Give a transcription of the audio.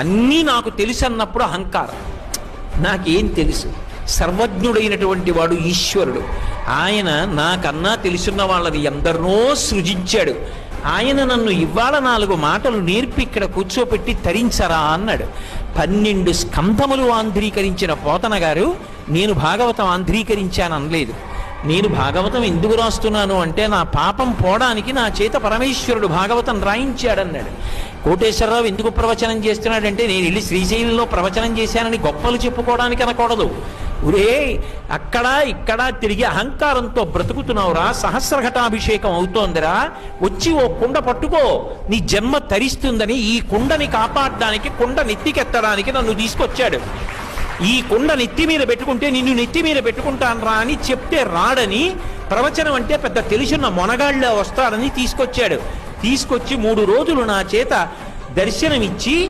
అన్నీ నాకు తెలుసు అన్నప్పుడు అహంకారం. నాకేం తెలుసు? సర్వజ్ఞుడైనటువంటి వాడు ఈశ్వరుడు. ఆయన నాకన్నా తెలుసున్న వాళ్ళని ఎందరినో సృజించాడు. ఆయన నన్ను ఇవాళ 4 మాటలు నేర్పి ఇక్కడ కూర్చోపెట్టి తరించరా అన్నాడు. 12 స్కంధములు ఆంధ్రీకరించిన పోతన గారు నేను భాగవతం ఆంధ్రీకరించాను అనలేదు. నేను భాగవతం ఎందుకు రాస్తున్నాను అంటే నా పాపం పోవడానికి నా చేత పరమేశ్వరుడు భాగవతం రాయించాడన్నాడు. కోటేశ్వరరావు ఎందుకు ప్రవచనం చేస్తున్నాడంటే నేను వెళ్ళి శ్రీశైలంలో ప్రవచనం చేశానని గొప్పలు చెప్పుకోవడానికి అనకూడదు. ఒరే, అక్కడ ఇక్కడ తిరిగి అహంకారంతో బ్రతుకుతున్నావురా, సహస్రఘటాభిషేకం అవుతోందిరా, వచ్చి ఓ కుండ పట్టుకో, నీ జన్మ తరిస్తుందని ఈ కుండని కాపాడడానికి, కుండ నెత్తికెత్తడానికి నన్ను తీసుకొచ్చాడు. ఈ కుండ నెత్తి మీద పెట్టుకుంటే నిన్ను నెత్తి మీద పెట్టుకుంటాను రా అని చెప్తే రాడని, ప్రవచనం అంటే పెద్ద తెలుసున్న మొనగాళ్ళ వస్తాడని తీసుకొచ్చాడు. తీసుకొచ్చి 3 రోజులు నా చేత దర్శనమిచ్చి